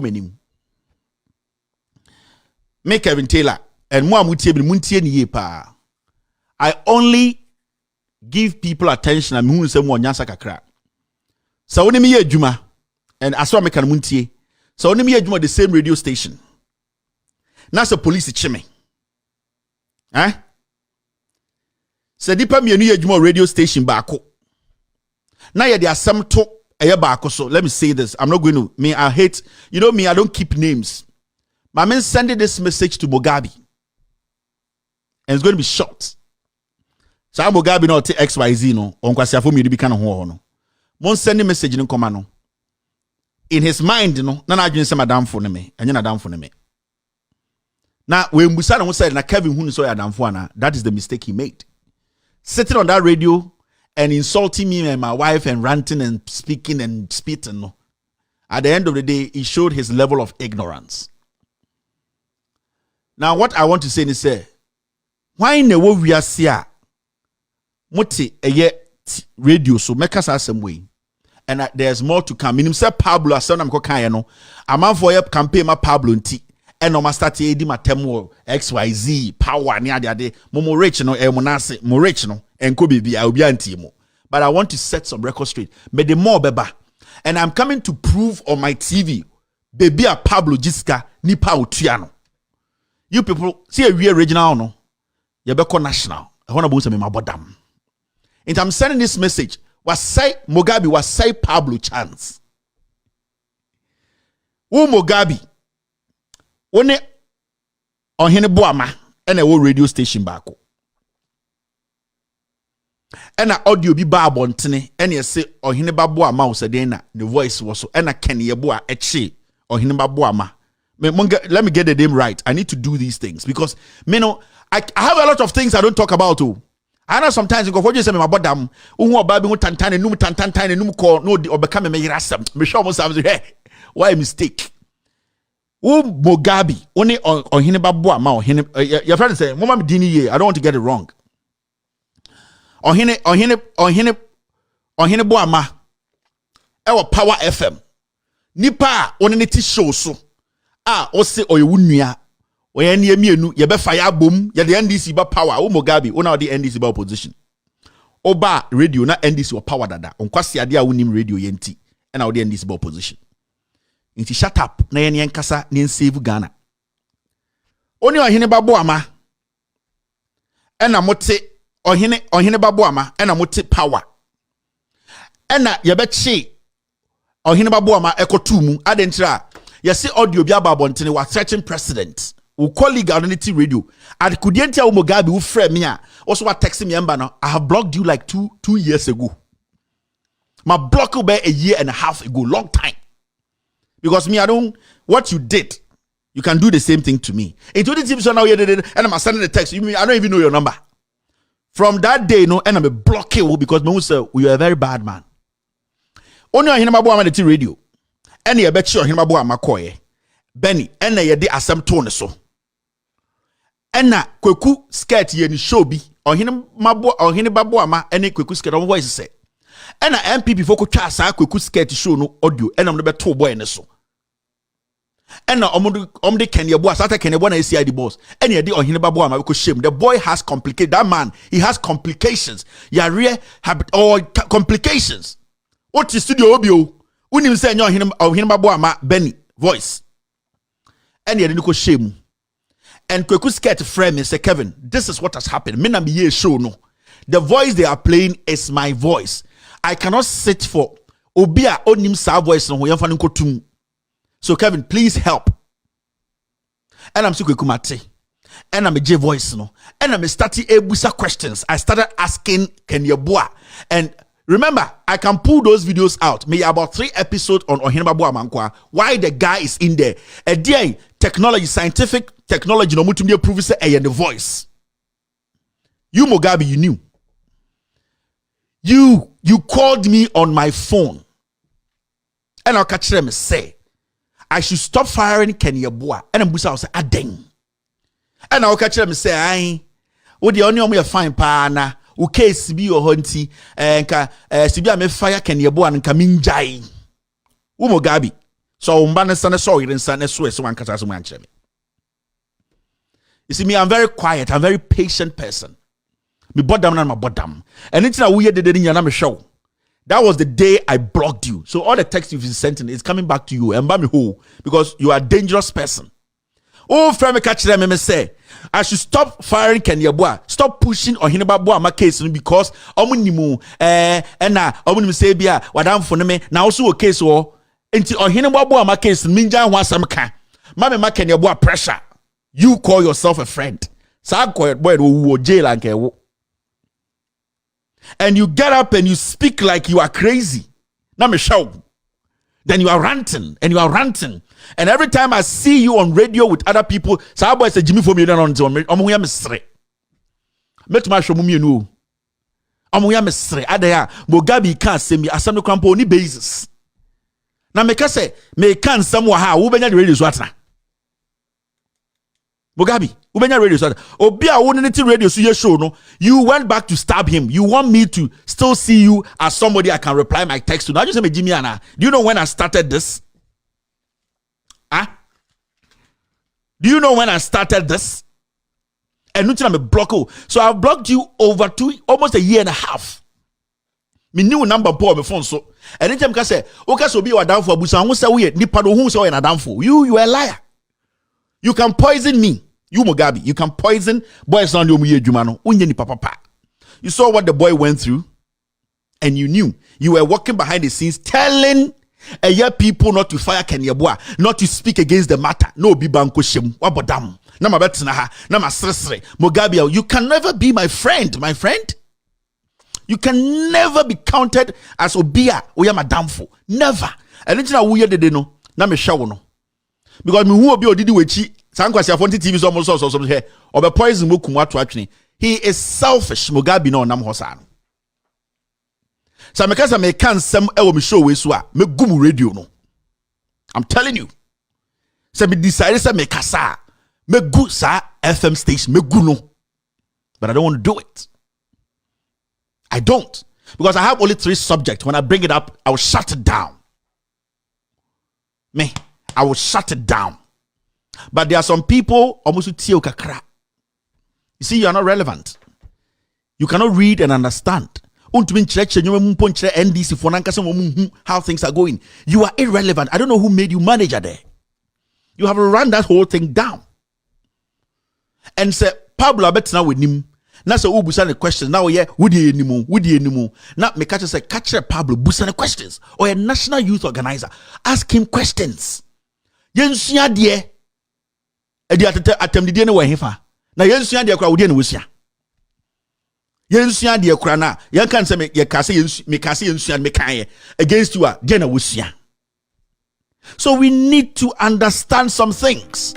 menim. Make Kevin Taylor and mo amutie bi muntie ni pa. I only give people attention and hu say mo nyansa kakra. So when me adwuma and aso me kan muntie. So when me adwuma the same radio station. Na so police chime. Eh? So dipa me anu adwuma radio station baako. Na ye de asem to eye baako so. Let me say this. I'm not going to I hate, you know me, I don't keep names. My man sending this message to Mugabe. And it's going to be short. So Mugabe not XYZ no. On kwasi afo mi bi kan ho no. Mon sending message no koma no. In his mind no, na adwene se madam fo ne me. Enye na damfo ne me. Na we mbusa no say na Kevin hu so ya damfo ana. That is the mistake he made. Sitting on that radio and insulting me and my wife and ranting and speaking and spitting no. At the end of the day, he showed his level of ignorance. Now, what I want to say is, say, why ne wo wiase a mote eye radio so make us some way, and there's more to come. Minim say Pablo asem am ko kan no, amanfo ye campaign ma Pablo nti, and no ma start edi matem XYZ power ni ade mo rich no mo nase mo rich no enko bibi a obi anti mo. But I want to set some record straight. Me the more beba, and I'm coming to prove on my TV, baby a Pablo Jiska nipa otua no. You people see a real regional no, you be call national. I want to bounce me my bottom. And I'm sending this message. Was say Mugabe was say Pablo chance. Who Mugabe? One on hene boama and a radio station back. And a audio be bar bontene and you say on hene baboama was the voice was so and a Kenny boa eche or hene baboama. Let me get the name right. I need to do these things because I have a lot of things I don't talk about too. I know sometimes you go for you say my bottom who baby who tantan and num call no or become me rasam. Me show myself hey why a mistake. Who Mugabe only on hineba boama or hine your friend say mama dini ye I don't want to get it wrong. On hine boama ewa Power FM nipa on ne show so o se oyewunua oye ne amienu ye be fire bom ye de NDC ba power o Mugabe o na de NDC ba opposition oba radio na NDC o power dada onkwase ade a wonim radio ye nti na o de NDC ba opposition nti shut up na ye ne nkasa ne save Ghana oni ohene babo ama na mote ohene babo ama na mote power na ye be che ohene babo ama ekotu mu adentra. You see audio bi ababontene was searching president. We colleague on Unity Radio. And couldn't tell Mugabe who frame me. Also what texting me no. I have blocked you like two years ago. My block will be a year and a half ago, long time. Because me, I don't what you did, you can do the same thing to me. Into the team so now you did it, and I'm sending the text. You mean I don't even know your number. From that day, no, and I'm a block you because me say you are a very bad man. Only I hear my boy on the radio. Any a bet sure him abo amakoye Benny ena ye de asem to ne so ena kweku skirt ye ni show bi ohene babo ama ene kweku skirt on voice say ena MPP fo ko twa asa kweku skirt show no audio ena no beto boy ne so ena omde Kenya boy asa Kenya boy na esi the boss ena ye de ohene babo ama ko shame the boy has complicated that man he has complications ya real habit or complications what is studio obio unim say nyo ohene babo ama Benny voice and ye ko shame and kweku skirt frame and say Kevin this is what has happened me na me ye show no the voice they are playing is my voice I cannot sit for obia onim sa voice no yemfa nko tum so Kevin please help and I'm so kweku mate and I'm a J voice no and I'm starting ebusa questions I started asking Kenyeboa and remember, I can pull those videos out. Maybe about 3 episodes on Ohinbabu Amankwa. Why the guy is in there. A day, technology, scientific technology, no mutumye prove say and the voice. You Mugabe, you knew. You called me on my phone. And I'll catch them and say, I should stop firing Kenyeboa. And I'm say, adeng. And I'll catch them and say, aye, what the only way fine pa u case bi o honti nka sibi a me fire Kenyeboa nka minjai u Mugabe So umbane sana so yirensa so wankasa so mancheme. You see me, I'm very quiet, I'm very patient person. Me bottom and my bottom. And it's now weird that in your show. That was the day I blocked you. So all the text you've sent in is coming back to you and by me who, because you are a dangerous person. Oh, friend, me catch them and say I should stop firing Kenya Boy. Stop pushing on Hinaba Boy my case because omunimu and na omunim say bia wadam for me na also a case or enti on Hinaba Boy my case minja wan sam ka. Mama ma Kenya Boy pressure. You call yourself a friend. Sa quiet boy wo jail and ke. And you get up and you speak like you are crazy. Now me show. Then you are ranting and you are ranting. And every time I see you on radio with other people, so boy say Jimmy for me on omo ya mesre. Metuma show mu no. Omo ya mesre. Adaya Mugabe can't say me asam no krampo ni basis. Na me ka say me can somewhere ha wo benya the radio so atna. Mugabe, ubenya radio so obi a wo ne radio so ye show no, you went back to stab him. You want me to still see you as somebody I can reply my text to. Now just say me Jimmy Anna. Do you know when I started this? Huh? Do you know when I started this? And nothing I'm a blocker. So I've blocked you over almost a year and a half. Me new number poor my phone so. And anytime I say, okay, so be your down for busa, who say we nipa do who say na down for. You are a liar. You can poison me. You Mugabe, you can poison boys on your jumano. You saw what the boy went through, and you knew you were working behind the scenes telling people not to fire Kenya Boy, not to speak against the matter. No be banko shem. Wabodam. Na mabetina ha. Na masresre. Mugabe, you can never be my friend, my friend. You can never be counted as obia oya madamfo. Never. And it's na wuye de no. Na me shawo no. Because me who obi odidi wechi sankwasi afonti TV so almost so here or be poison mokum ato atwene. He is selfish. Mugabe no nam hosa no. So because I me can some ewo me show we so a me gum radio no. I'm telling you. So me decided say me kasa me gu sa FM station me gu no. But I don't want to do it. I don't. Because I have only 3 subjects. When I bring it up, I will shut it down. I will shut it down. But there are some people almost you see, you are not relevant. You cannot read and understand. How things are going. You are irrelevant. I don't know who made you manager there. You have run that whole thing down. And say, Pablo, I bet now with him. Now say, oh, busane questions. Now, yeah, would you anymore? Now, me catch say, catch Pablo, busane questions. Or a national youth organizer. Ask him questions. Yensuya die. Edi attempt die ne wa hefa. Na yensuya die kra wo die ne wosia. Yensuya die kra na, yen kan say me kase yensuya me kan against you a die na wosia. So we need to understand some things.